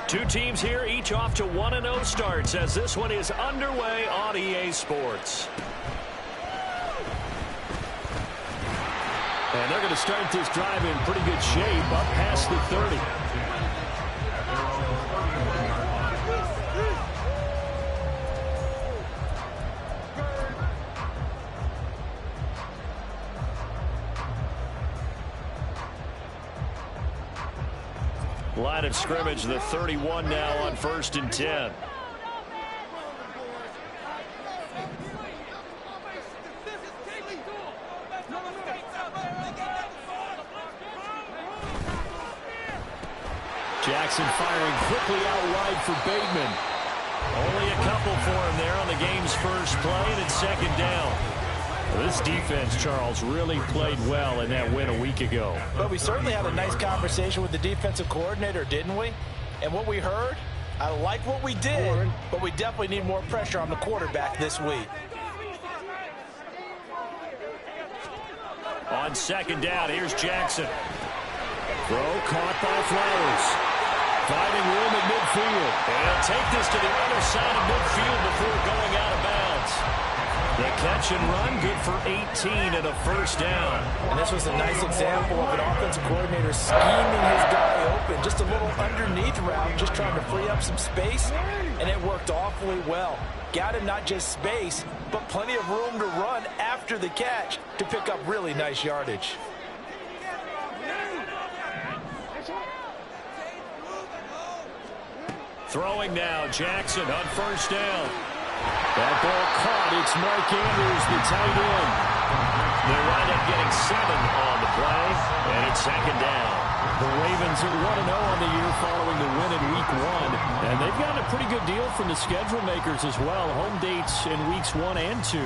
Two teams here, each off to 1-0 starts as this one is underway on EA Sports. And they're going to start this drive in pretty good shape, up past the 30. Line of scrimmage, the 31 now on 1st and 10. Jackson firing quickly out wide for Bateman. Only a couple for him there on the game's first play, and it's 2nd down. This defense, Charles, really played well in that win a week ago. But we certainly had a nice conversation with the defensive coordinator, didn't we? And what we heard, I like what we did, but we definitely need more pressure on the quarterback this week. On 2nd down, here's Jackson. Throw caught by Flowers. Finding room at midfield. And he'll take this to the other side of midfield before going out of bounds. The catch and run, good for 18 and a 1st down. And this was a nice example of an offensive coordinator scheming his guy open. Just a little underneath route, just trying to free up some space, and it worked awfully well. Got him not just space, but plenty of room to run after the catch to pick up really nice yardage. Throwing now, Jackson on 1st down. That ball caught. It's Mark Andrews, the tight end. They wind up getting 7 on the play, and it's 2nd down. The Ravens are 1-0 on the year following the win in Week 1, and they've gotten a pretty good deal from the schedule makers as well. Home dates in Weeks 1 and 2.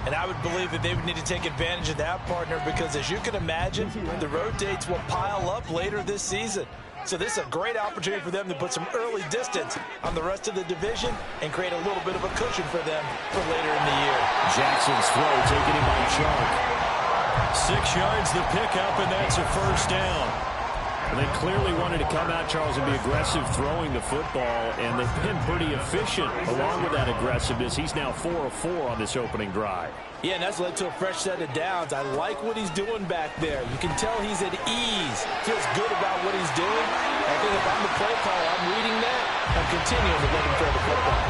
And I would believe that they would need to take advantage of that, partner, because as you can imagine, the road dates will pile up later this season. So this is a great opportunity for them to put some early distance on the rest of the division and create a little bit of a cushion for them for later in the year. Jackson's throw taken in by Chark. 6 yards the pickup, and that's a 1st down. And they clearly wanted to come out, Charles, and be aggressive throwing the football, and they've been pretty efficient along with that aggressiveness. He's now 4 of 4 on this opening drive. Yeah, and that's led to a fresh set of downs. I like what he's doing back there. You can tell he's at ease. Feels good about what he's doing. I think if I'm the play caller, I'm reading that. I'm continuing to let him throw the football.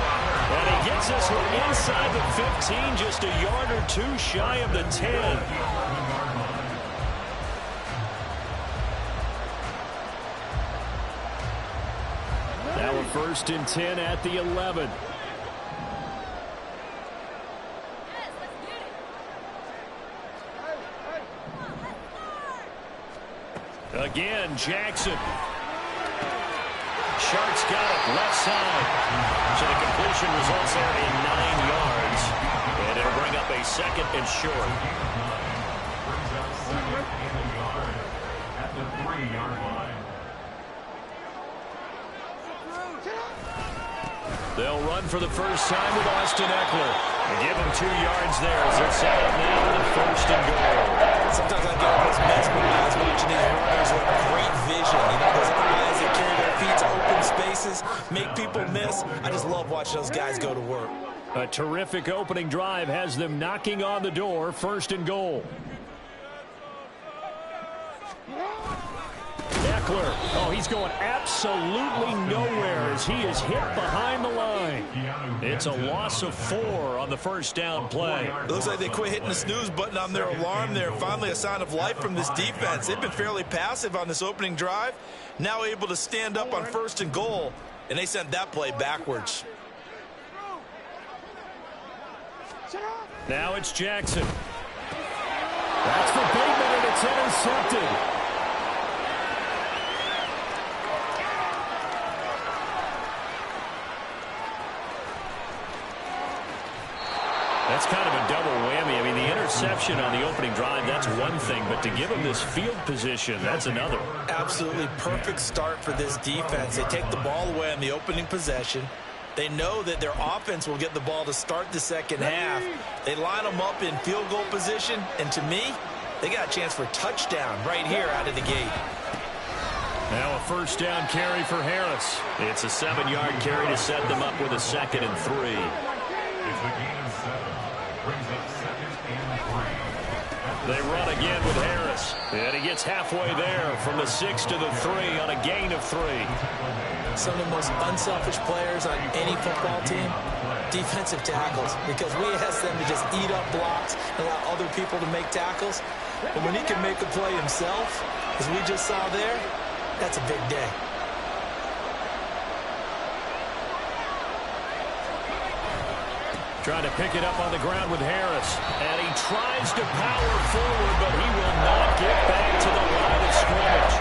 And he gets this one inside the 15, just a yard or 2 shy of the 10. Now a 1st and 10 at the 11. Again, Jackson. Sharks got it, left side. So the completion results there in 9 yards. And it'll bring up a 2nd and short. At the 3-yard line. They'll run for the first time with Austin Eckler. And give him 2 yards there as they're set up now with a 1st and goal. Sometimes I get almost mesmerized watching these runners with great vision. You know, those eyes that carry their feet to open spaces, make people miss. I just love watching those guys go to work. A terrific opening drive has them knocking on the door, 1st and goal. Eckler, oh, he's going absolutely nowhere as he is hit behind the line. It's a loss of 4 on the 1st down play. It looks like they quit hitting the snooze button on their alarm there. Finally a sign of life from this defense. They've been fairly passive on this opening drive. Now able to stand up on 1st and goal, and they sent that play backwards. Now it's Jackson. That's for Bateman, and it's intercepted. That's kind of a double whammy. I mean, the interception on the opening drive, that's one thing, but to give them this field position, that's another. Absolutely perfect start for this defense. They take the ball away on the opening possession. They know that their offense will get the ball to start the 2nd half. They line them up in field goal position, and to me, they got a chance for a touchdown right here out of the gate. Now a first down carry for Harris. It's a 7-yard carry to set them up with a 2nd and 3. It's a gain of 7. Brings up 2nd and 3. They run again with Harris. And he gets halfway there from the 6 to the 3 on a gain of 3. Some of the most unselfish players on any football team, defensive tackles, because we ask them to just eat up blocks and allow other people to make tackles. But when he can make a play himself, as we just saw there, that's a big day. Trying to pick it up on the ground with Harris. And he tries to power forward, but he will not get back to the line of scrimmage.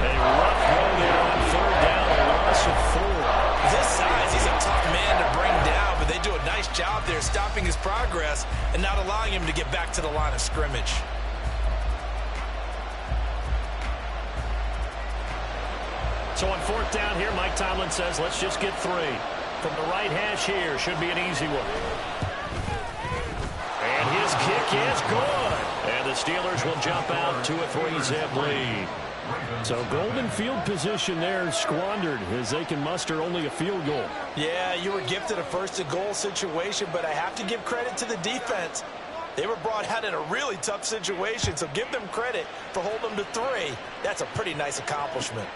A rough throw there on 3rd down, a loss of 4. This size, he's a tough man to bring down, but they do a nice job there stopping his progress and not allowing him to get back to the line of scrimmage. So on 4th down here, Mike Tomlin says, let's just get 3. From the right hash here, should be an easy one. And his kick is good. And the Steelers will jump out to a 3-zip lead. So golden field position there squandered as they can muster only a field goal. Yeah, you were gifted a 1st-and-goal situation, but I have to give credit to the defense. They were brought out in a really tough situation, so give them credit for holding them to 3. That's a pretty nice accomplishment.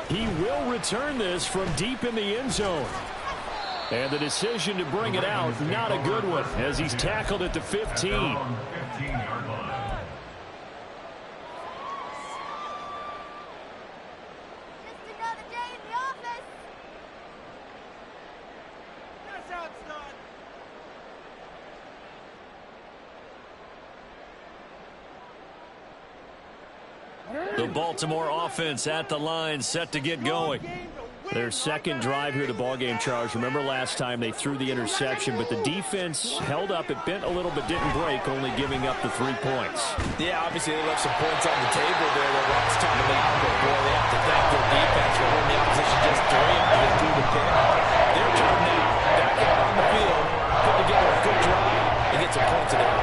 He will return this from deep in the end zone. And the decision to bring it out, not a good one, as he's tackled at the 15. 15-yard line. Just another day in the office. That's how it's done. The Baltimore offense at the line, set to get going. Their 2nd drive here to ballgame, Charles. Remember last time they threw the interception, but the defense held up. It bent a little but didn't break, only giving up the 3 points. Yeah, obviously they left some points on the table there that Ross talked about, but boy, they have to thank their defense for holding the opposition just 3 and get through the pick. Their turn now, back out on the field, put together a good drive and get some points at home.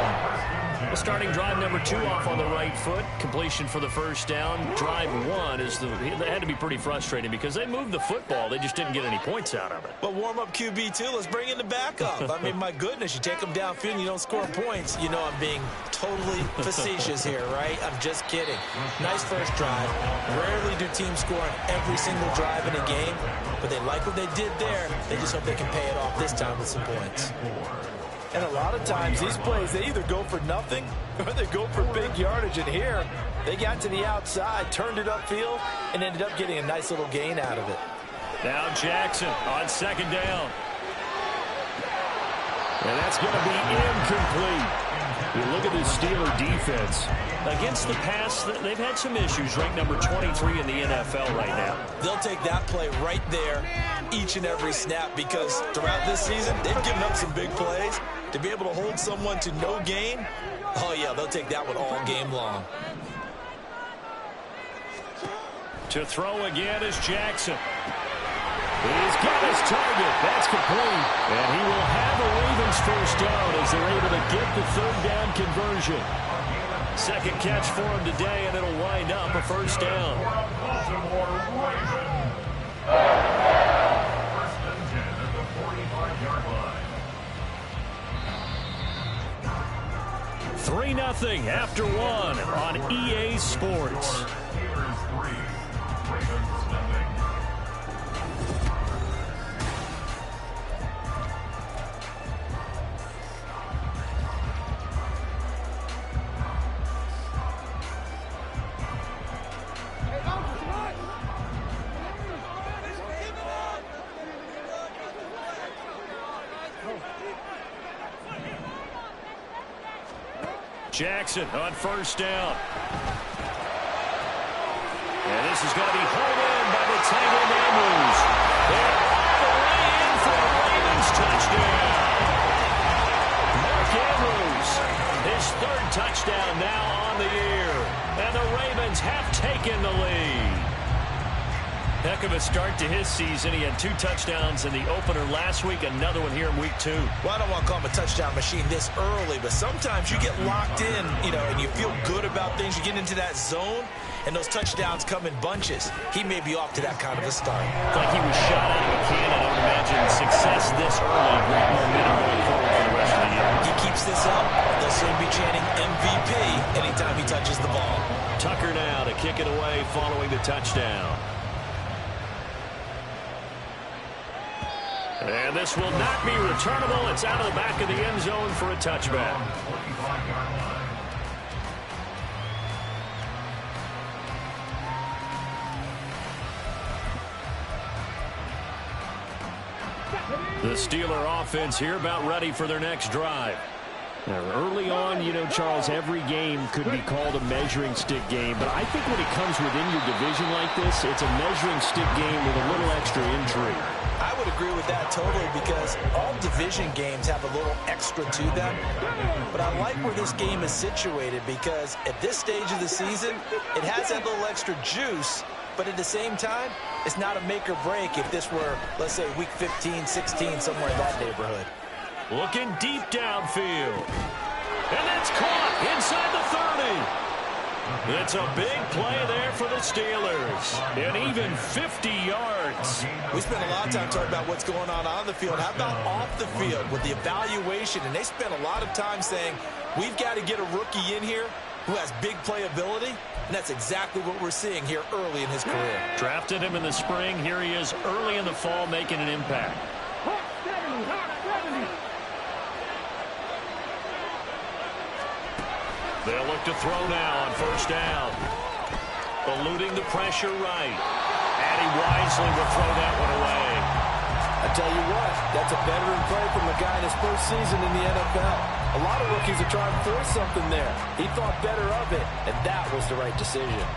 Well, starting drive number 2 off on the right foot. Completion for the 1st down. Drive 1 is they had to be pretty frustrating because they moved the football. They just didn't get any points out of it. But warm-up QB, too. Let's bring in the backup. I mean, my goodness, you take them downfield and you don't score points. You know I'm being totally facetious here, right? I'm just kidding. Nice first drive. Rarely do teams score on every single drive in a game, but they like what they did there. They just hope they can pay it off this time with some points. And a lot of times, these plays, they either go for nothing or they go for big yardage. And here, they got to the outside, turned it upfield, and ended up getting a nice little gain out of it. Now Jackson on 2nd down. And that's going to be incomplete. You look at the Steeler defense. Against the pass, they've had some issues. Ranked number 23 in the NFL right now. They'll take that play right there each and every snap because throughout this season, they've given up some big plays. To be able to hold someone to no gain, oh, yeah, they'll take that one all game long. To throw again is Jackson. He's got his target. That's complete. And he will have a Ravens first down as they're able to get the 3rd down conversion. 2nd catch for him today, and it'll wind up a 1st down. Baltimore Ravens. 1st and 10 at the 45-yard line. 3-0 after 1 on EA Sports. Steelers 3, Ravens nothing. Jackson on 1st down. And this is going to be hauled in by the tight end Andrews. They're all the way in for a Ravens touchdown. Mark Andrews, his 3rd touchdown now on the year. And the Ravens have taken the lead. Heck of a start to his season. He had 2 touchdowns in the opener last week, another one here in week 2. Well, I don't want to call him a touchdown machine this early, but sometimes you get locked in, and you feel good about things. You get into that zone, and those touchdowns come in bunches. He may be off to that kind of a start. It's like he was shot out of a cannon. I would imagine success this early, great momentum going forward for the rest of the year. He keeps this up, they'll soon be chanting MVP anytime he touches the ball. Tucker now to kick it away following the touchdown. And this will not be returnable. It's out of the back of the end zone for a touchback. The Steeler offense here about ready for their next drive. Now, early on, Charles, every game could be called a measuring stick game. But I think when it comes within your division like this, it's a measuring stick game with a little extra intrigue. I would agree with that totally because all division games have a little extra to them. But I like where this game is situated because at this stage of the season, it has that little extra juice. But at the same time, it's not a make or break if this were, let's say, week 15, 16, somewhere in that neighborhood. Looking deep downfield. And that's caught inside the 30. It's a big play there for the Steelers. And even 50 yards. We spent a lot of time talking about what's going on the field. How about off the field with the evaluation? And they spent a lot of time saying, we've got to get a rookie in here who has big playability. And that's exactly what we're seeing here early in his career. Drafted him in the spring. Here he is early in the fall making an impact. They'll look to throw now on first down. Eluding the pressure right. And he wisely will throw that one away. I tell you what, that's a veteran play from a guy in his first season in the NFL. A lot of rookies are trying to force something there. He thought better of it, and that was the right decision.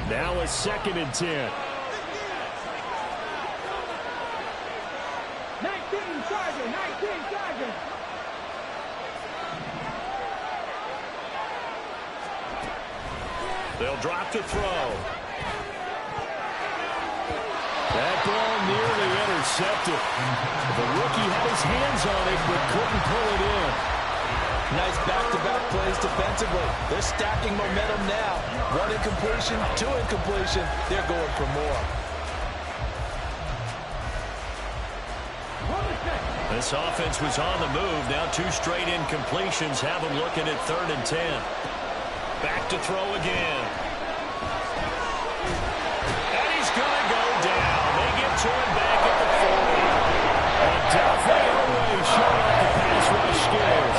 Now a 2nd and 10. 19 Charger, 19 Charger. They'll drop to throw. That ball nearly intercepted. The rookie had his hands on it, but couldn't pull it in. Nice back-to-back plays defensively. They're stacking momentum now. 1 incompletion, 2 incompletion. They're going for more. This offense was on the move. Now 2 straight incompletions have them looking at 3rd and 10. Back to throw again. And he's going to go down. They get to him back at the 40. And Delphine always showing up the pass rush skills.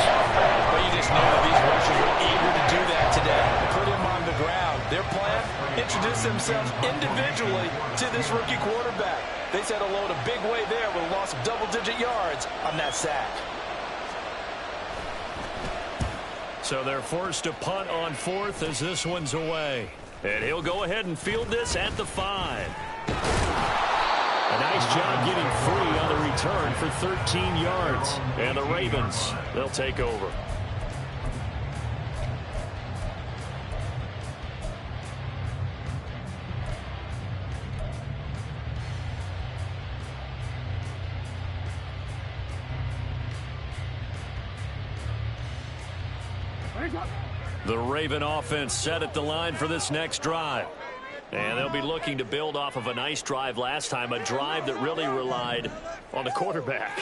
Well, you just know these rushers were eager to do that today. Put him on the ground. Their plan, introduce themselves individually to this rookie quarterback. They said hello to Big Way there with a loss of double-digit yards on that sack. So they're forced to punt on 4th as this one's away. And he'll go ahead and field this at the 5. A nice job getting free on the return for 13 yards. And the Ravens, they'll take over. The Raven offense set at the line for this next drive. And they'll be looking to build off of a nice drive last time, a drive that really relied on the quarterback.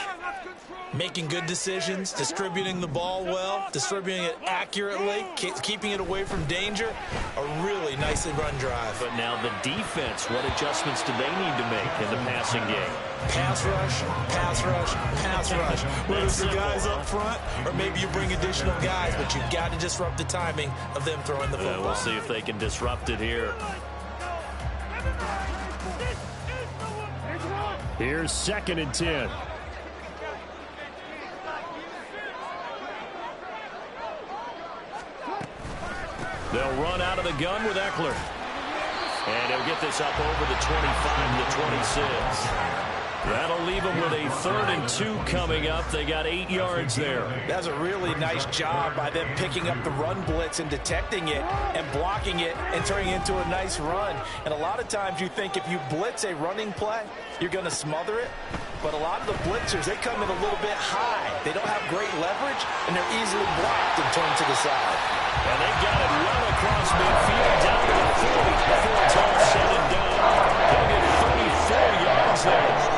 Making good decisions, distributing the ball well, distributing it accurately, keeping it away from danger. A really nicely run drive. But now the defense, what adjustments do they need to make in the passing game? Pass rush, pass rush, pass rush. Whether it's the guys up front or maybe you bring additional guys, but you've got to disrupt the timing of them throwing the football. We'll see if they can disrupt it here. Here's 2nd and 10. They'll run out of the gun with Eckler. And he'll get this up over the 25 to the 26. That'll leave them with a 3rd and 2 coming up. They got 8 yards there. That's a really nice job by them picking up the run blitz and detecting it and blocking it and turning it into a nice run. And a lot of times you think if you blitz a running play, you're going to smother it. But a lot of the blitzers, they come in a little bit high. They don't have great leverage, and they're easily blocked and turned to the side. And they've got it well across midfield down to the 40 before it's all said and done. They'll get 34 yards there.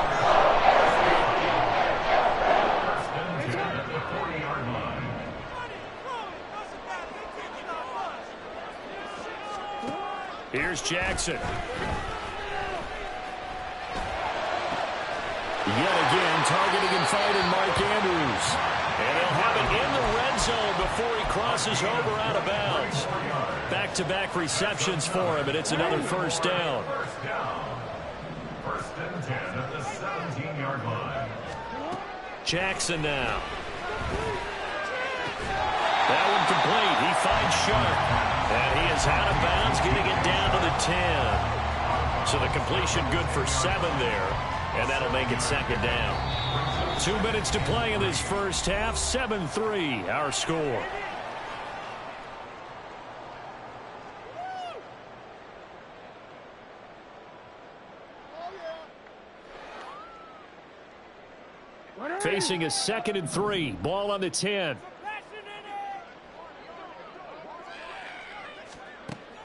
Here's Jackson. Yet again, targeting and fighting Mark Andrews. And they'll have it in the red zone before he crosses over out of bounds. Back-to-back receptions for him, and it's another first down. First and 10 at the 17-yard line. Jackson now. That one complete. He finds Sharp. And he is out of bounds, getting it down to the 10. So the completion good for 7 there. And that'll make it 2nd down. 2 minutes to play in this first half. 7-3, our score. Facing a 2nd and 3. Ball on the 10.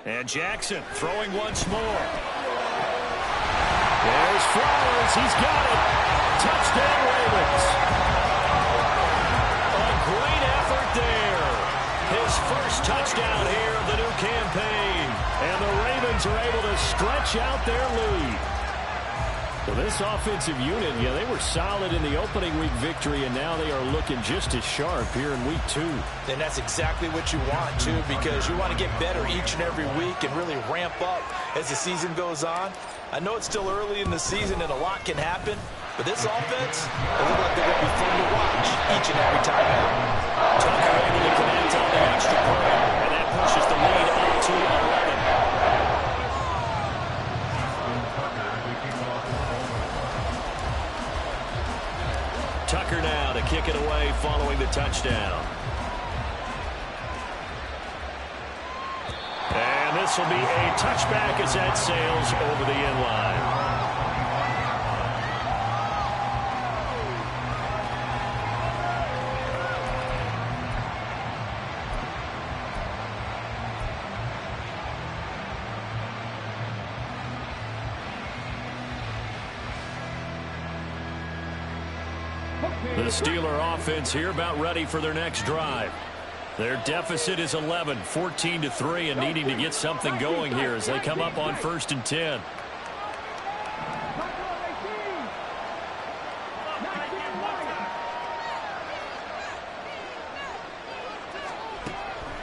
And Jackson throwing once more. There's Flowers. He's got it. Touchdown, Ravens. A great effort there. His first touchdown here of the new campaign. And the Ravens are able to stretch out their lead. Well, this offensive unit, yeah, they were solid in the opening week victory, and now they are looking just as sharp here in week 2. And that's exactly what you want, too, because you want to get better each and every week and really ramp up as the season goes on. I know it's still early in the season and a lot can happen, but this offense, they look like they're going to be fun to watch each and every time out. Tucker able to connect on the extra point, and that pushes the lead up to 11. Tucker now to kick it away following the touchdown. And this will be a touchback as that sails over the end line. The Steeler offense here about ready for their next drive. Their deficit is 11, 14-3, and needing to get something going here as they come up on 1st and 10.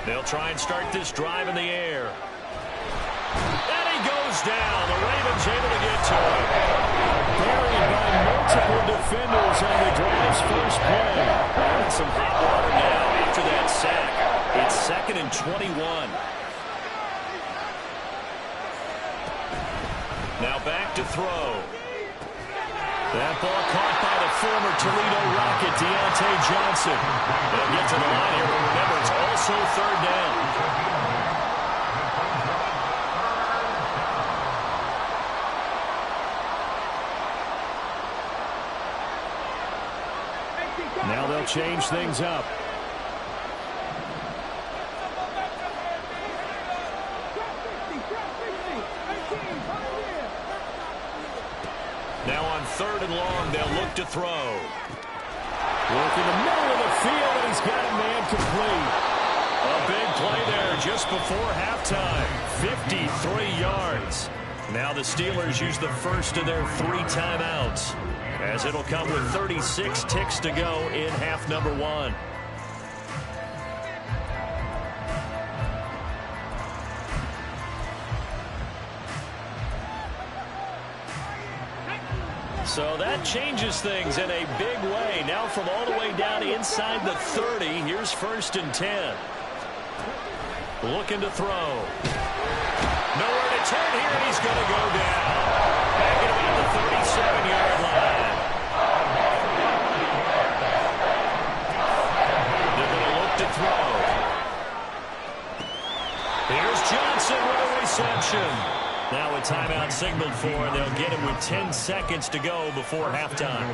They'll try and start this drive in the air. And he goes down. The Ravens able to get to him. Buried by multiple defenders on the drive's first play. And some hot water now after that sack. It's 2nd and 21. Now back to throw. That ball caught by the former Toledo Rocket, Deontay Johnson. They'll get to the line here, but remember, it's also 3rd down. Now they'll change things up. Now on 3rd and long, they'll look to throw. Work in the middle of the field, and he's got a man complete. A big play there just before halftime. 53 yards. Now the Steelers use the first of their 3 timeouts, as it'll come with 36 ticks to go in half number 1. So that changes things in a big way. Now from all the way down inside the 30, here's 1st and 10. Looking to throw. Nowhere to turn here, and he's going to go down. Back at about the 37-yard line. Jackson with a reception. Now a timeout signaled for, and they'll get him with 10 seconds to go before halftime.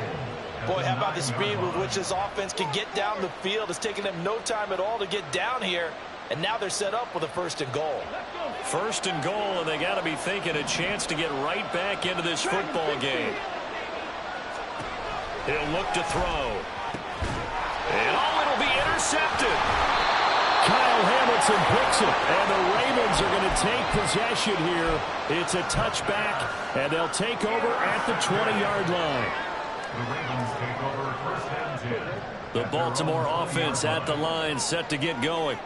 Boy, how about the speed with which this offense can get down the field? It's taken them no time at all to get down here, and now they're set up with a 1st and goal. 1st and goal, and they got to be thinking a chance to get right back into this football game. He'll look to throw. And it'll be intercepted. Kyle Hamilton picks it, and the Ravens are going to take possession here. It's a touchback, and they'll take over at the 20-yard line. The Ravens take over 1st and 10. The Baltimore offense at the line, set to get going.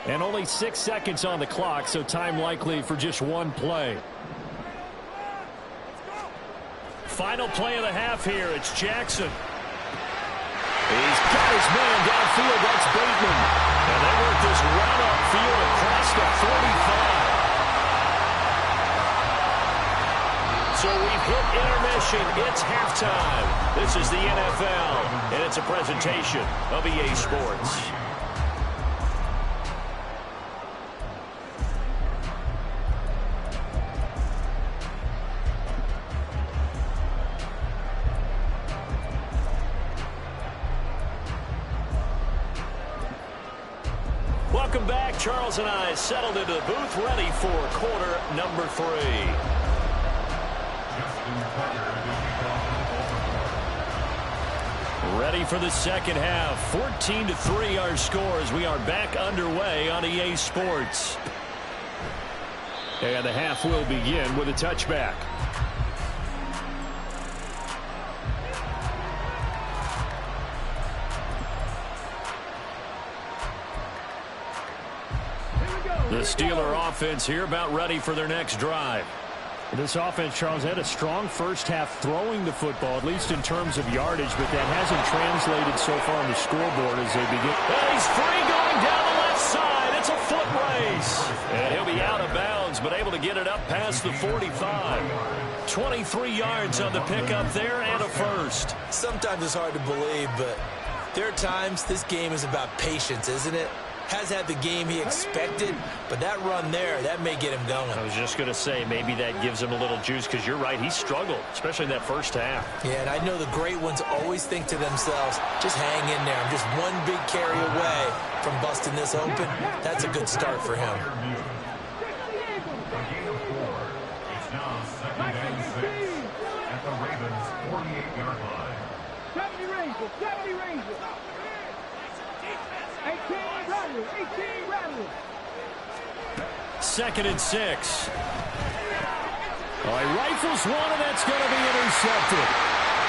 And only 6 seconds on the clock, so time likely for just one play. Final play of the half here. It's Jackson. He's got his man downfield. That's Bateman. And they work this run upfield across the 45. So we've hit intermission. It's halftime. This is the NFL, and it's a presentation of EA Sports. Welcome back. Charles and I settled into the booth, ready for quarter number 3. Ready for the second half. 14-3 our scores. We are back underway on EA Sports. And the half will begin with a touchback. The Steeler offense here about ready for their next drive. This offense, Charles, had a strong first half throwing the football, at least in terms of yardage, but that hasn't translated so far on the scoreboard as they begin. And he's free going down the left side. It's a foot race. And he'll be out of bounds, but able to get it up past the 45. 23 yards on the pickup there and a first. Sometimes it's hard to believe, but there are times this game is about patience, isn't it? Has had the game he expected, but that run there, that may get him going. I was just going to say, maybe that gives him a little juice, because you're right, he struggled, especially in that first half. Yeah, and I know the great ones always think to themselves, just hang in there. I'm just one big carry away from busting this open. That's a good start for him. A gain of 4. It's now 2nd and 6 at the Ravens' 48-yard line. 70 Rangers, 70 Rangers. 18 Rattlers, 18 Rattlers. 2nd and 6. Oh, he rifles one, and that's going to be intercepted.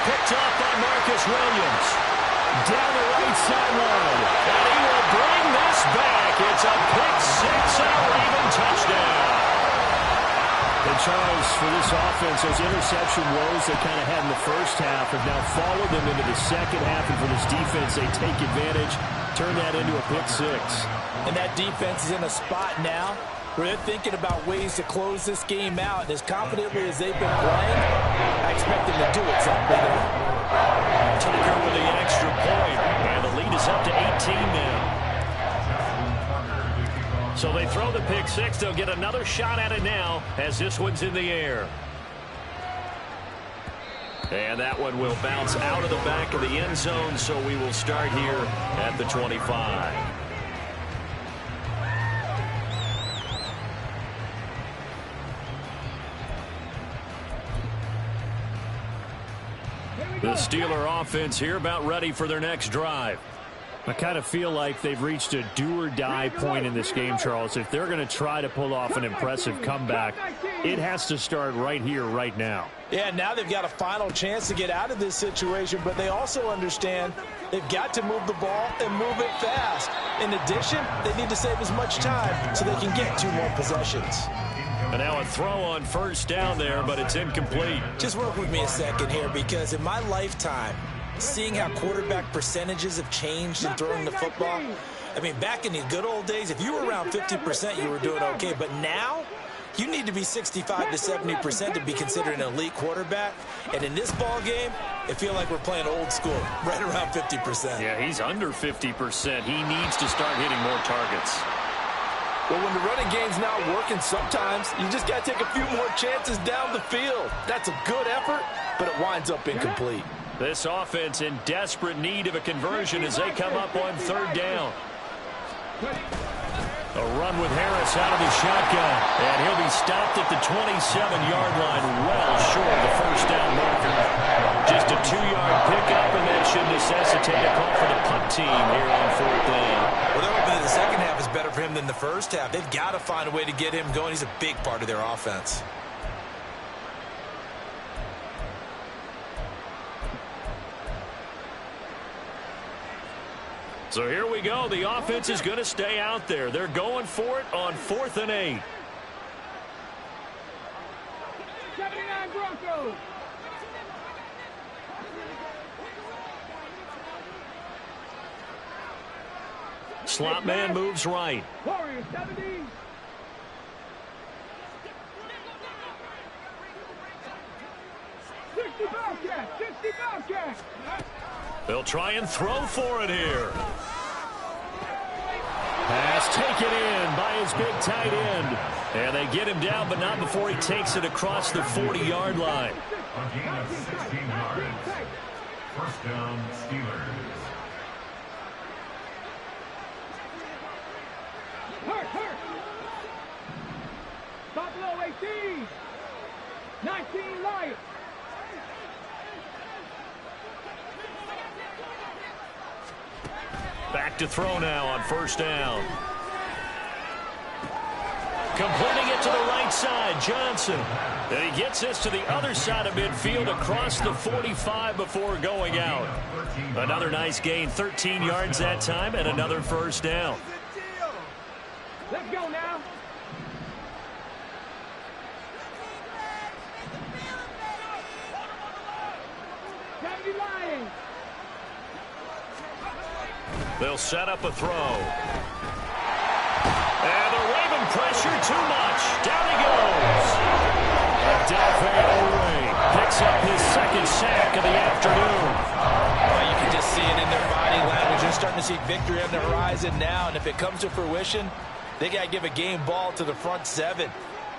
Picked up by Marcus Williams. Down the right sideline. And he will bring this back. It's a pick 6 and a Raven touchdown. And Charles, for this offense, those interception woes they kind of had in the first half have now followed them into the second half. And for this defense, they take advantage, turn that into a pick 6. And that defense is in a spot now where they're thinking about ways to close this game out. And as confidently as they've been playing, I expect them to do exactly that. Tucker with the extra point. And the lead is up to 18 now. So they throw the pick 6. They'll get another shot at it now as this one's in the air. And that one will bounce out of the back of the end zone, so we will start here at the 25. The Steeler offense here about ready for their next drive. I kind of feel like they've reached a do-or-die point in this game, Charles. If they're going to try to pull off an impressive comeback, it has to start right here, right now. Yeah, now they've got a final chance to get out of this situation, but they also understand they've got to move the ball and move it fast. In addition, they need to save as much time so they can get 2 more possessions. And now a throw on first down there, but it's incomplete. Just work with me a second here, because in my lifetime, seeing how quarterback percentages have changed in throwing the football, I mean, back in the good old days, if you were around 50%, you were doing okay. But now, you need to be 65 to 70% to be considered an elite quarterback. And in this ball game, it feels like we're playing old school, right around 50%. Yeah, he's under 50%. He needs to start hitting more targets. Well, when the running game's not working, sometimes you just got to take a few more chances down the field. That's a good effort, but it winds up incomplete. This offense in desperate need of a conversion as they come up on third down. A run with Harris out of the shotgun, and he'll be stopped at the 27-yard line, well short of the first down marker. Just a 2-yard pickup, and that should necessitate a call for the punt team here on fourth down. Well, they're hoping that the second half is better for him than the first half. They've got to find a way to get him going. He's a big part of their offense. So here we go. The offense is going to stay out there. They're going for it on 4th and 8. 79 Broncos. Slot man moves right. Warriors 70. They'll try and throw for it here. Pass taken in by his big tight end. And they get him down, but not before he takes it across the 40-yard line. A gain of 16 yards. First down, Steelers. Hurt. Buffalo 18. 19 Lions. Back to throw now on first down. Completing it to the right side, Johnson. And he gets this to the other side of midfield across the 45 before going out. Another nice gain, 13 yards that time, and another first down. Let's go now. Lions. They'll set up a throw. And the Raven pressure too much. Down he goes. Adelphi picks up his second sack of the afternoon. Well, you can just see it in their body language. You're starting to see victory on the horizon now, and if it comes to fruition, they got to give a game ball to the front seven.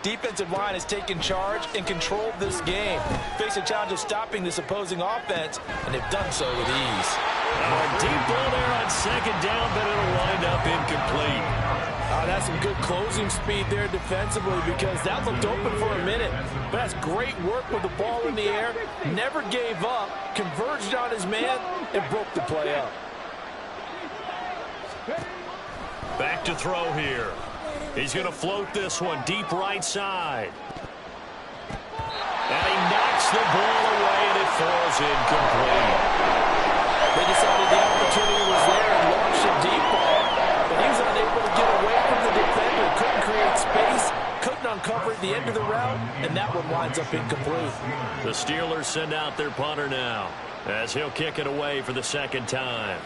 Defensive line has taken charge and controlled this game. Face a challenge of stopping this opposing offense, and they've done so with ease. A deep ball there on second down, but it'll wind up incomplete. That's some good closing speed there defensively, because that looked open for a minute. But that's great work with the ball in the air. Never gave up, converged on his man, and broke the play up. Back to throw here. He's going to float this one deep right side. And he knocks the ball away, and it falls incomplete. They decided the opportunity was there and launched a deep ball, but he was unable to get away from the defender. Couldn't create space, couldn't uncover at the end of the route, and that one winds up incomplete. The Steelers send out their punter now, as he'll kick it away for the second time.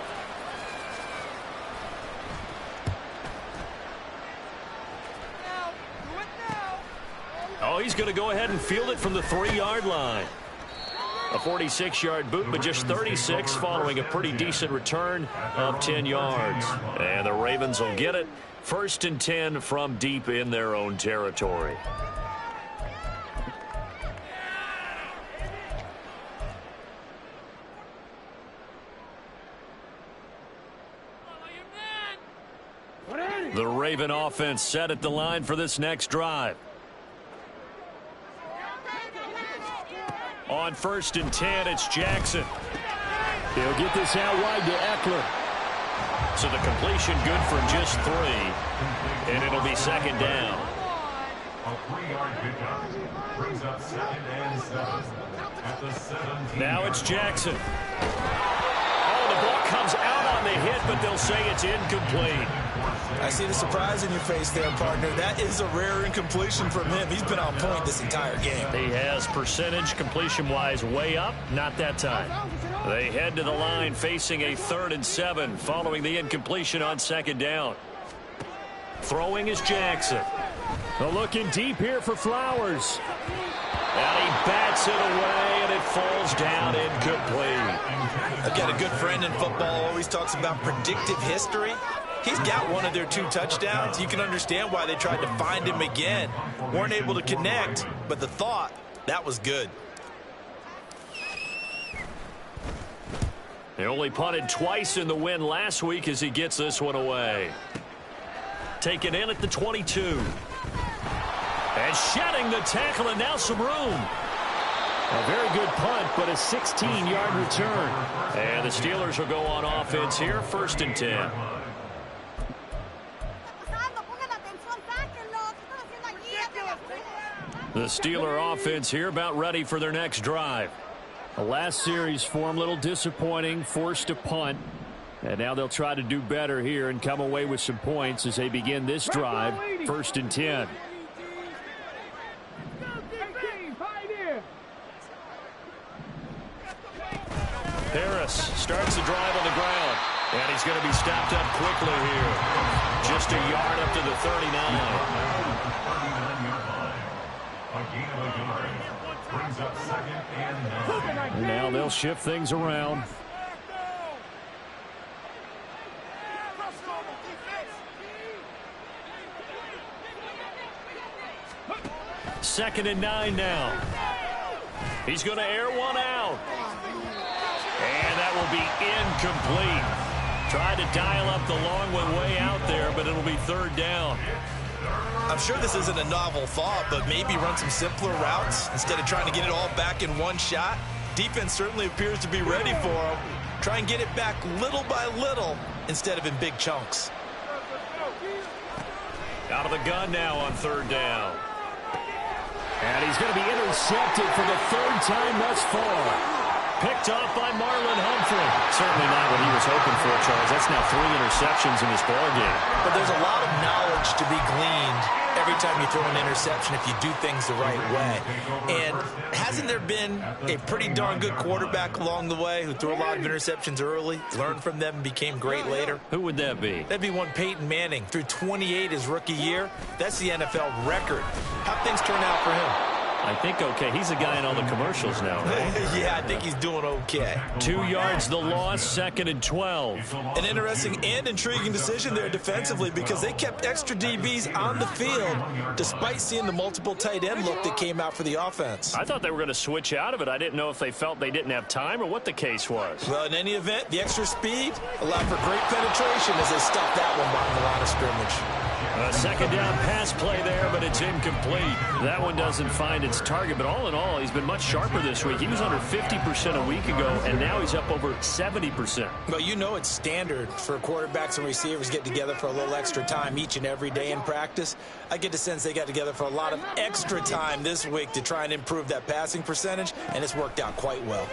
Oh, he's going to go ahead and field it from the 3-yard line. A 46-yard boot, but just 36 following a pretty decent return of 10 yards. And the Ravens will get it. 1st and 10 from deep in their own territory. The Raven offense set at the line for this next drive. On 1st and 10, it's Jackson. He'll get this out wide to Eckler. So the completion good for just 3. And it'll be second down. A 3-yard pickup brings up 2nd and 7 at the 17. Now it's Jackson. Oh, the ball comes out on the hit, but they'll say it's incomplete. I see the surprise in your face there, partner. That is a rare incompletion from him. He's been on point this entire game. He has percentage completion-wise way up, not that time. They head to the line facing a 3rd and 7 following the incompletion on second down. Throwing is Jackson. Looking deep here for Flowers. And he bats it away, and it falls down incomplete. I've got a good friend in football, always talks about predictive history. He's got one of their 2 touchdowns. You can understand why they tried to find him again. Weren't able to connect, but the thought, that was good. They only punted twice in the win last week as he gets this one away. Taken in at the 22. And shedding the tackle, and now some room. A very good punt, but a 16-yard return. And the Steelers will go on offense here, 1st and 10. The Steeler offense here about ready for their next drive. The last series for him, a little disappointing, forced to punt. And now they'll try to do better here and come away with some points as they begin this drive, 1st and 10. Harris starts the drive on the ground. And he's going to be stopped up quickly here. Just a yard up to the 39. Brings up 2nd and 9. Now they'll shift things around. Second and 9 now. He's going to air one out. And that will be incomplete. Tried to dial up the long one way out there, but it'll be 3rd down. I'm sure this isn't a novel thought, but maybe run some simpler routes instead of trying to get it all back in one shot. Defense certainly appears to be ready for him. Try and get it back little by little instead of in big chunks. Out of the gun now on 3rd down. And he's going to be intercepted for the 3rd time thus far. Picked off by Marlon Humphrey. Certainly not what he was hoping for, Charles. That's now 3 interceptions in this ballgame. But there's a lot of knowledge to be gleaned every time you throw an interception if you do things the right way. And hasn't there been a pretty darn good quarterback along the way who threw a lot of interceptions early, learned from them, and became great later? Who would that be? That'd be one Peyton Manning. Threw 28 his rookie year. That's the NFL record. How'd things turn out for him? I think okay. He's a guy in all the commercials now, right? Yeah, I think he's doing okay. 2 yards the loss, 2nd and 12. An interesting and intriguing decision there defensively because they kept extra DBs on the field despite seeing the multiple tight end look that came out for the offense. I thought they were going to switch out of it. I didn't know if they felt they didn't have time or what the case was. Well, in any event, the extra speed allowed for great penetration as they stuffed that one behind the line of scrimmage. A 2nd down pass play there, but it's incomplete. That one doesn't find its target, but all in all, he's been much sharper this week. He was under 50% a week ago, and now he's up over 70%. Well, you know it's standard for quarterbacks and receivers get together for a little extra time each and every day in practice. I get the sense they got together for a lot of extra time this week to try and improve that passing percentage, and it's worked out quite well.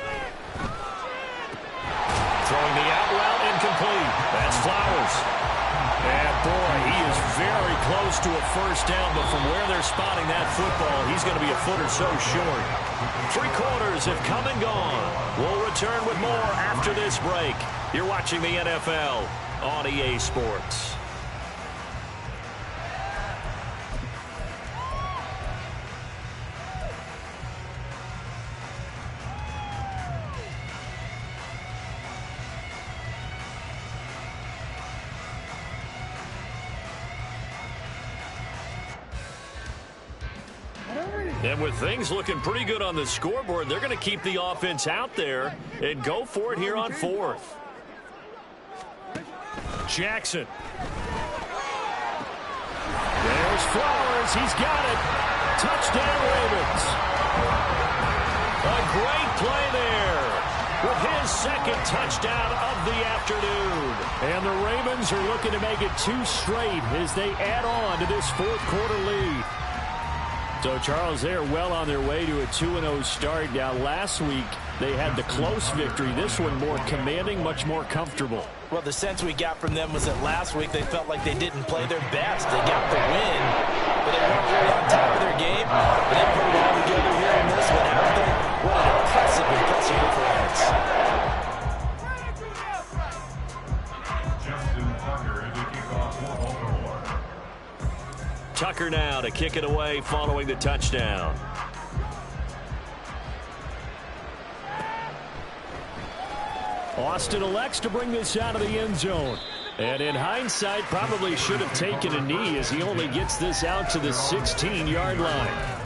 Throwing the out route, incomplete. That's Flowers. And boy, he is very close to a 1st down, but from where they're spotting that football, he's going to be a foot or so short. 3 quarters have come and gone. We'll return with more after this break. You're watching the NFL on EA Sports. And with things looking pretty good on the scoreboard, they're going to keep the offense out there and go for it here on 4th. Jackson. There's Flowers. He's got it. Touchdown, Ravens. A great play there with his 2nd touchdown of the afternoon. And the Ravens are looking to make it 2 straight as they add on to this 4th quarter lead. So, Charles, they're well on their way to a 2-0 start. Now, last week, they had the close victory. This one more commanding, much more comfortable. Well, the sense we got from them was that last week they felt like they didn't play their best. They got the win, but they weren't really on top of their game. But they put it all together here in this one, haven't they? What an impressive performance. Tucker now to kick it away following the touchdown. Austin elects to bring this out of the end zone. And in hindsight, probably should have taken a knee as he only gets this out to the 16-yard line.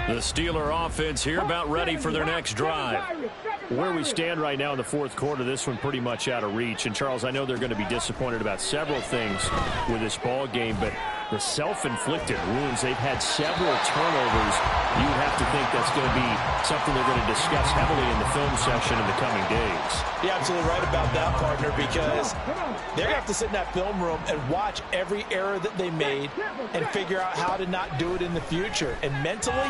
The Steeler offense here about ready for their next drive. Where we stand right now in the fourth quarter, this one pretty much out of reach. And, Charles, I know they're going to be disappointed about several things with this ball game, but the self-inflicted wounds, they've had several turnovers. You would have to think that's going to be something they're going to discuss heavily in the film section in the coming days. You're absolutely right about that, partner, because they're going to have to sit in that film room and watch every error that they made and figure out how to not do it in the future. And mentally,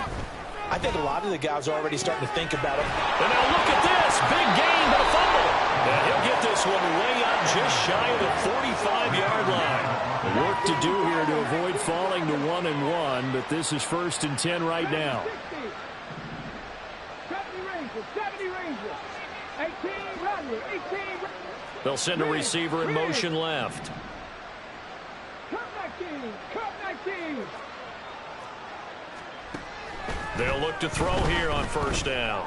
I think a lot of the guys are already starting to think about it. And now look at this. Big gain, but a fumble. And he'll get this one way up just shy of the 45-yard line. Work to do here to avoid falling to 1-1, but this is 1st and 10 right now. 70 Rangers. 18 Rangers. 18. They'll send a receiver in motion left. Cup 19. Cup 19. They'll look to throw here on 1st down.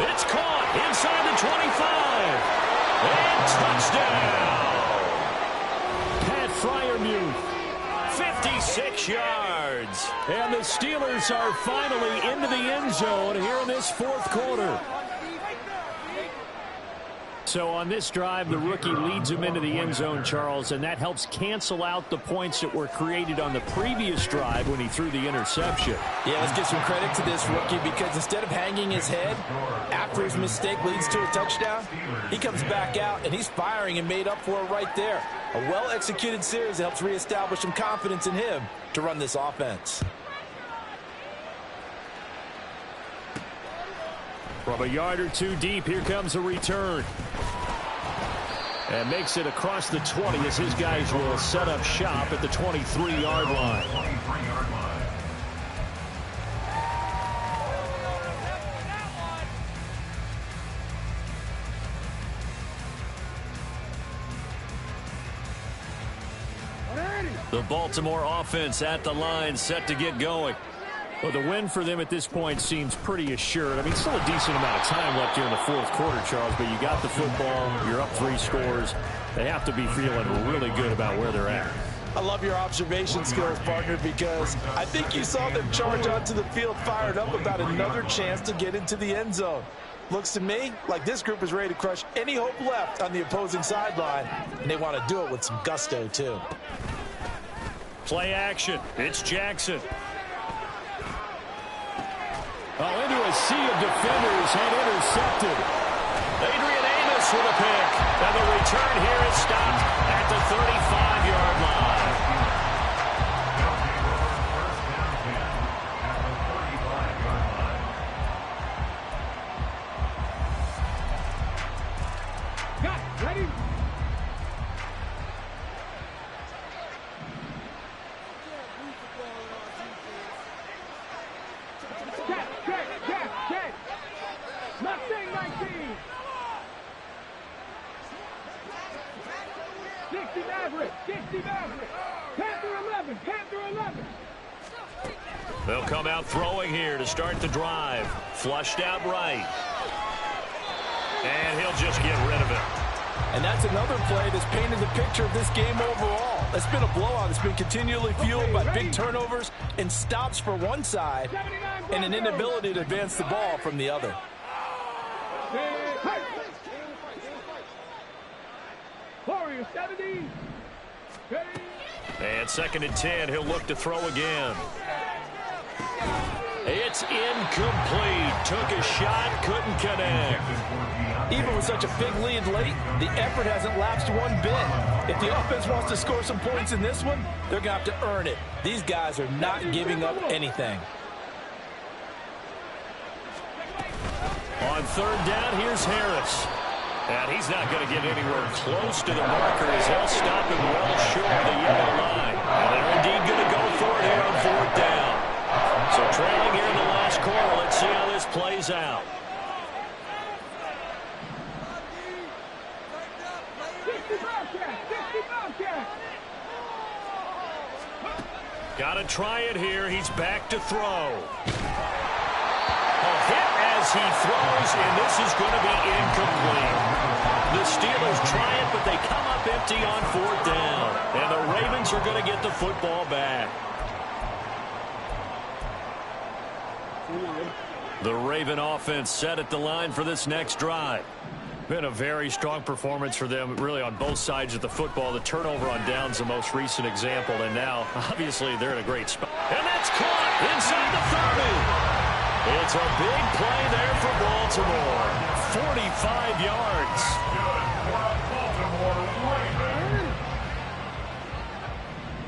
It's caught inside the 25. And touchdown. Pat Fryermuth, 56 yards. And the Steelers are finally into the end zone here in this fourth quarter. So on this drive, the rookie leads him into the end zone, Charles, and that helps cancel out the points that were created on the previous drive when he threw the interception. Yeah, let's give some credit to this rookie because instead of hanging his head after his mistake leads to a touchdown, he comes back out and he's firing and made up for it right there. A well-executed series helps reestablish some confidence in him to run this offense. From a yard or two deep, here comes a return. And makes it across the 20 as his guys will set up shop at the 23-yard line. The Baltimore offense at the line, set to get going. Well, the win for them at this point seems pretty assured. I mean, still a decent amount of time left here in the fourth quarter, Charles, but you got the football, you're up 3 scores. They have to be feeling really good about where they're at. I love your observation skills, partner, because I think you saw them charge onto the field fired up about another chance to get into the end zone. Looks to me like this group is ready to crush any hope left on the opposing sideline, and they want to do it with some gusto, too. Play action. It's Jackson. Oh, into a sea of defenders and intercepted. Adrian Amos with a pick. And the return here is stopped at the 35-yard line. Got it. Ready? Check. Mustang 19. 60 Maverick. Panther 11. They'll come out throwing here to start the drive. Flushed out right. And he'll just get rid of it. And that's another play that's painted the picture of this game overall. It's been a blowout. It's been continually fueled by big turnovers and stops for one side and an inability to advance the ball from the other. Warrior 70. And 2nd and 10, he'll look to throw again. It's incomplete. Took a shot, couldn't connect. Even with such a big lead late, the effort hasn't lapsed one bit. If the offense wants to score some points in this one, they're going to have to earn it. These guys are not giving up anything. On 3rd down, here's Harris. And he's not going to get anywhere close to the marker as he'll stop him well short of the yellow line. And they're indeed going to go for it here on 4th down. So trailing here in the last quarter, let's see how this plays out. Got to try it here. He's back to throw. A hit as as he throws, and this is going to be incomplete. The Steelers try it, but they come up empty on 4th down. And the Ravens are going to get the football back. The Raven offense set at the line for this next drive. Been a very strong performance for them, really, on both sides of the football. The turnover on downs, the most recent example, and now, obviously, they're in a great spot. And that's caught inside the 30. It's a big play there for Baltimore. 45 yards.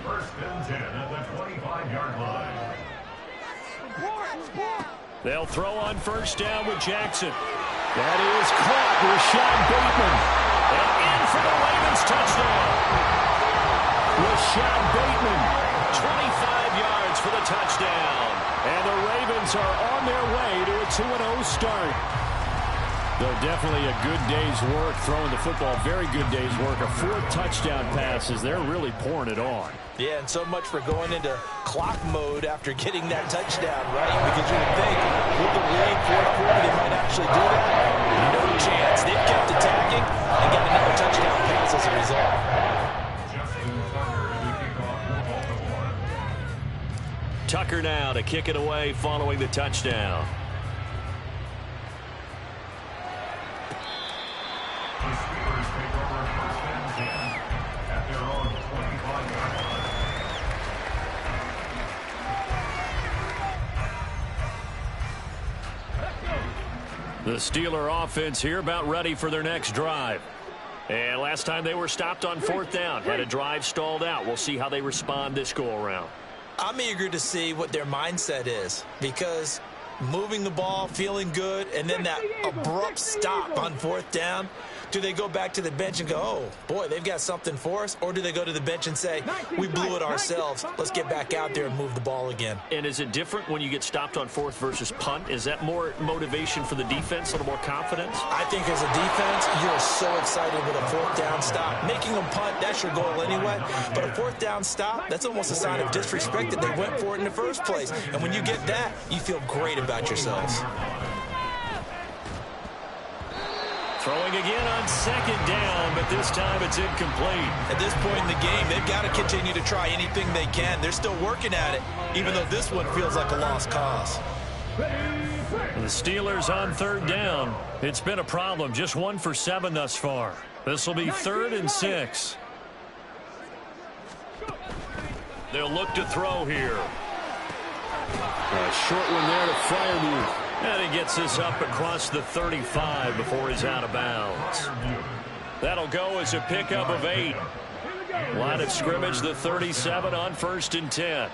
First and 10 at the 25-yard line. They'll throw on 1st down with Jackson. That is caught. Rashad Bateman. And in for the Ravens touchdown. Rashad Bateman, 25 yards for the touchdown. And the Ravens are on their way to a 2-0 start. Though definitely a good day's work throwing the football. Very good day's work. A 4th touchdown passes. They're really pouring it on. Yeah, and so much for going into clock mode after getting that touchdown, right? Because you would think with the lead, 4th quarter, they might actually do that. No chance. They've kept attacking and got another touchdown pass as a result. Tucker now to kick it away following the touchdown. The Steelers take over 1st and 10 at their own 25-yard line. The Steeler offense here about ready for their next drive. And last time they were stopped on 4th down. Had a drive stalled out. We'll see how they respond this go-around. I'm eager to see what their mindset is, because moving the ball, feeling good, and then that abrupt stop on 4th down. Do they go back to the bench and go, oh, boy, they've got something for us? Or do they go to the bench and say, we blew it ourselves. Let's get back out there and move the ball again. And is it different when you get stopped on 4th versus punt? Is that more motivation for the defense, a little more confidence? I think as a defense, you're so excited with a 4th down stop. Making them punt, that's your goal anyway. But a 4th down stop, that's almost a sign of disrespect that they went for it in the first place. And when you get that, you feel great about yourselves. Throwing again on 2nd down, but this time it's incomplete. At this point in the game, they've got to continue to try anything they can. They're still working at it, even though this one feels like a lost cause. The Steelers on 3rd down. It's been a problem. Just 1 for 7 thus far. This will be 3rd and 6. They'll look to throw here. A short one there to Freiermuth. And he gets this up across the 35 before he's out of bounds. That'll go as a pickup of 8. Line of scrimmage, the 37 on 1st and 10.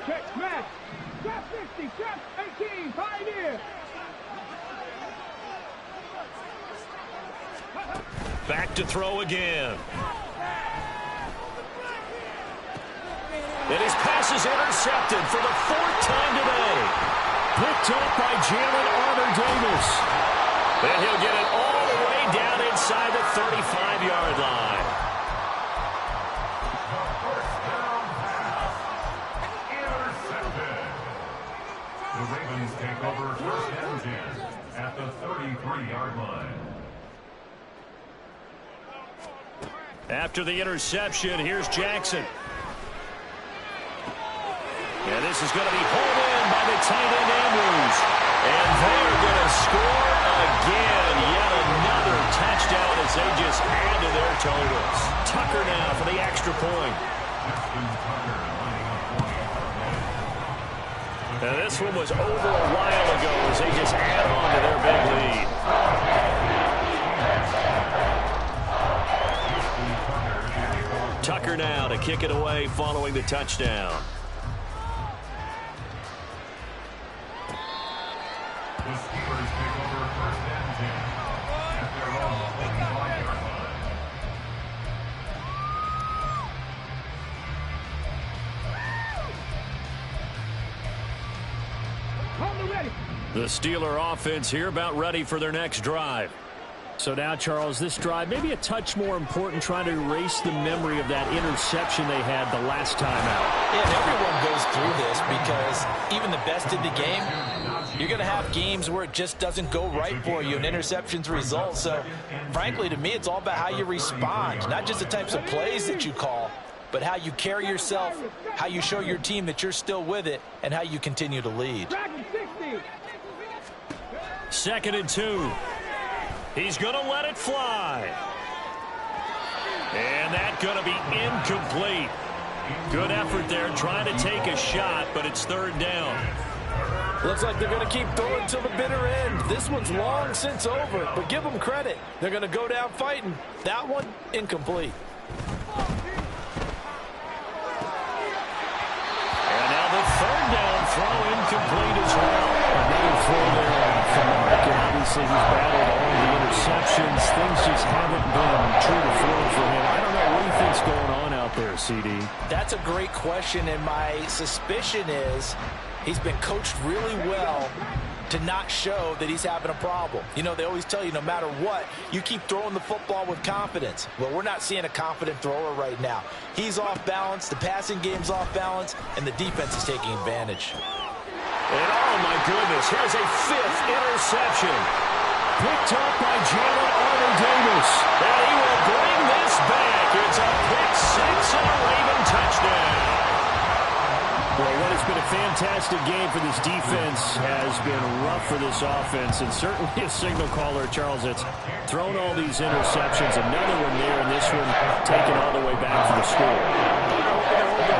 Check smash. Trap 50, trap 18, Pioneer. Back to throw again. And his pass is intercepted for the 4th time today. Picked up by Jalen Armour-Davis. And he'll get it all the way down inside the 35-yard line. Intercepted. The Ravens take over 1st and 10 at the 33-yard line. After the interception, here's Jackson. And this is going to be hauled in by the tight end Andrews. And they're going to score again. Yet another touchdown as they just add to their totals. Tucker now for the extra point. Now this one was over a while ago as they just add on to their big lead. Tucker now to kick it away following the touchdown. The Steelers take over 1st and 10 at their own 25-yard line. Hold the ready. The Steeler offense here about ready for their next drive. So now, Charles, this drive maybe a touch more important, trying to erase the memory of that interception they had the last time out. Yeah, and everyone goes through this because even the best in the game, you're going to have games where it just doesn't go right for you and interceptions result. So, frankly, to me, it's all about how you respond, not just the types of plays that you call, but how you carry yourself, how you show your team that you're still with it, and how you continue to lead. 2nd and 2. He's going to let it fly. And that's going to be incomplete. Good effort there trying to take a shot, but it's 3rd down. Looks like they're going to keep throwing till the bitter end. This one's long since over, but give them credit. They're going to go down fighting. That one, incomplete. And now the 3rd down throw incomplete as well. Another throw there from Mark, and obviously he's battled all the interceptions. Things just haven't been true to form for him. I don't know what do you think's going on out there, CD. That's a great question, and my suspicion is he's been coached really well to not show that he's having a problem. You know, they always tell you no matter what, you keep throwing the football with confidence. Well, we're not seeing a confident thrower right now. He's off balance, the passing game's off balance, and the defense is taking advantage. And oh my goodness, here's a 5th interception. Picked up by Jalen Armour-Davis. And he will bring this back. It's a pick 6 and a Raven touchdown. Well, what has been a fantastic game for this defense has been rough for this offense, and certainly a signal caller, Charles, that's thrown all these interceptions. Another one there, and this one taken all the way back for the score.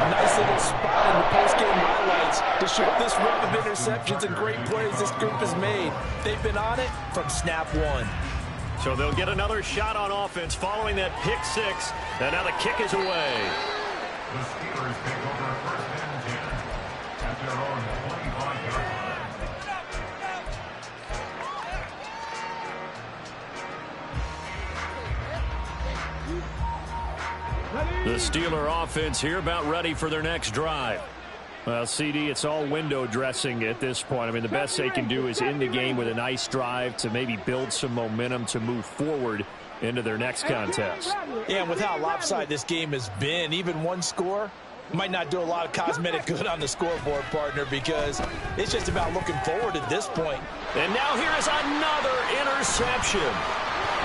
Nice little spot in the post-game highlights to show this run of interceptions and great plays this group has made. They've been on it from snap one. So they'll get another shot on offense following that pick 6, and now the kick is away. The Steelers take over 1st and 10 at their own 25-yard line. The Steeler offense here about ready for their next drive. Well, CD, it's all window dressing at this point. I mean, the best they can do is end the game with a nice drive to maybe build some momentum to move forward into their next contest. Yeah, and with how lopsided this game has been, even one score might not do a lot of cosmetic good on the scoreboard, partner, because it's just about looking forward at this point. And now here is another interception.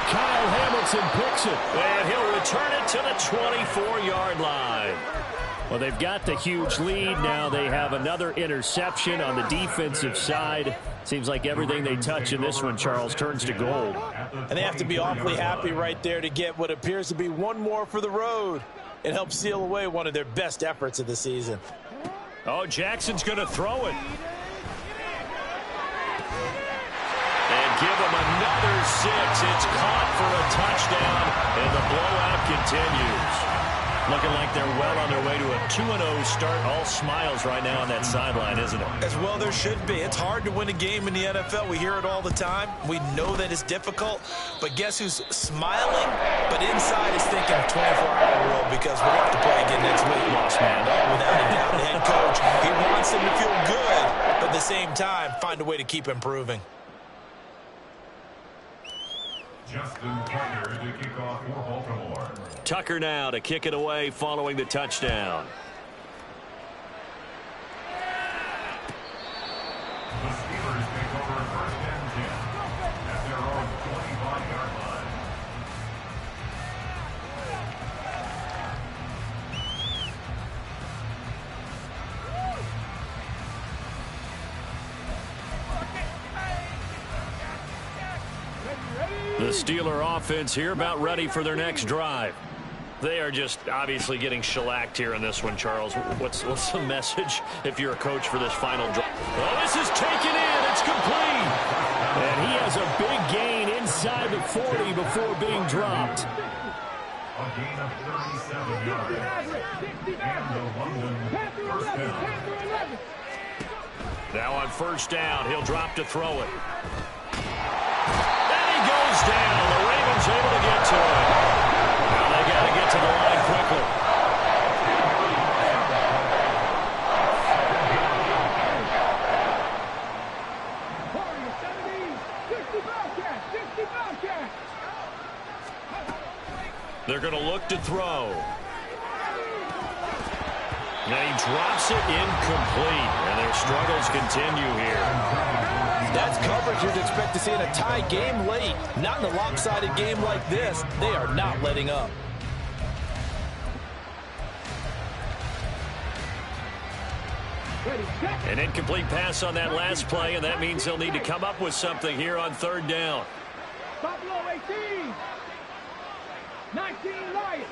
Kyle Hamilton picks it. And he'll return it to the 24-yard line. Well, they've got the huge lead. Now they have another interception on the defensive side. Seems like everything they touch in this one, Charles, turns to gold. And they have to be awfully happy right there to get what appears to be one more for the road. It helps seal away one of their best efforts of the season. Oh, Jackson's going to throw it. And give him another 6. It's caught for a touchdown, and the blowout continues. Looking like they're well on their way to a 2-0 start. All smiles right now on that sideline, isn't it? As well there should be. It's hard to win a game in the NFL. We hear it all the time. We know that it's difficult. But guess who's smiling, but inside is thinking 24-hour rule because we're going to have to play again next week. Lost man. Without a doubt, the head coach, he wants them to feel good, but at the same time, find a way to keep improving. Justin Tucker to kick off for Baltimore. Tucker now to kick it away following the touchdown. The Steelers take over 1st and 10 at their own 25-yard line. The Steeler offense here about ready for their next drive. They are just obviously getting shellacked here in this one, Charles. What's the message if you're a coach for this final drive? Oh, this is taken in. It's complete. And he has a big gain inside the 40 before being dropped. A gain of 37 yards. And the London 1st down. Now on 1st down, he'll drop to throw it. And he goes down. The Ravens able to get to it. Now they got to get to the line quickly. They're going to look to throw. Now he drops it incomplete, and their struggles continue here. That's coverage you'd expect to see in a tie game late. Not in a lopsided game like this. They are not letting up. An incomplete pass on that last play, and that means they'll need to come up with something here on third down. Buffalo 18. 19 Lions.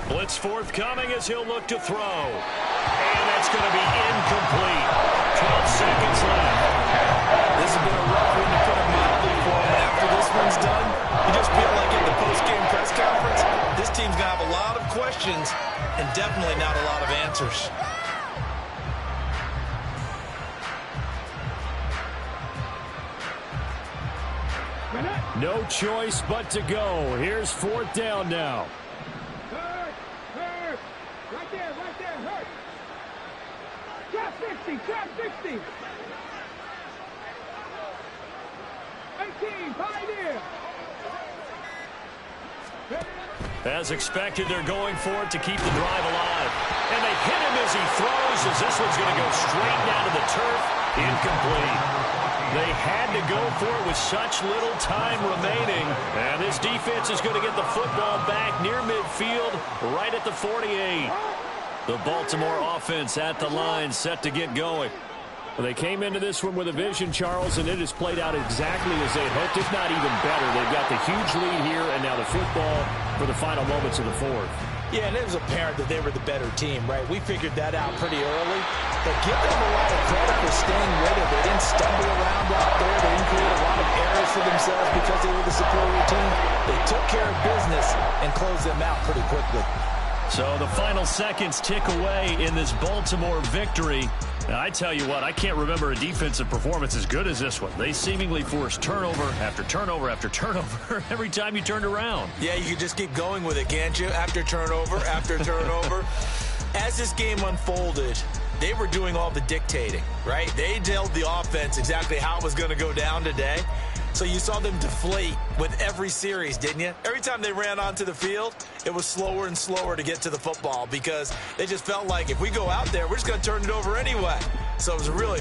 Blitz forthcoming as he'll look to throw. And that's going to be incomplete. 12 seconds left. This has been a rough one to put it mildly for him. After this one's done, you just feel like in the post-game press conference, this team's going to have a lot of questions and definitely not a lot of answers. No choice but to go. Here's fourth down now. Hurt. Right there, hurt. Trap 60, trap 60. 18, pioneer. As expected, they're going for it to keep the drive alive. And they hit him as he throws, as this one's going to go straight down to the turf. Incomplete. They had to go for it with such little time remaining. And this defense is going to get the football back near midfield, right at the 48. The Baltimore offense at the line, set to get going. Well, they came into this one with a vision, Charles, and it has played out exactly as they had hoped, if not even better. They've got the huge lead here, and now the football for the final moments of the fourth. Yeah, and it was apparent that they were the better team, right? We figured that out pretty early. But give them a lot of credit for staying with it. They didn't stumble around out there. They didn't create a lot of errors for themselves because they were the superior team. They took care of business and closed them out pretty quickly. So the final seconds tick away in this Baltimore victory. Now, I tell you what, I can't remember a defensive performance as good as this one. They seemingly forced turnover after turnover after turnover every time you turned around. Yeah, you can just keep going with it, can't you? After turnover, after turnover. As this game unfolded, they were doing all the dictating, right? They told the offense exactly how it was going to go down today. So you saw them deflate with every series, didn't you? Every time they ran onto the field, it was slower and slower to get to the football because they just felt like if we go out there, we're just going to turn it over anyway. So it was really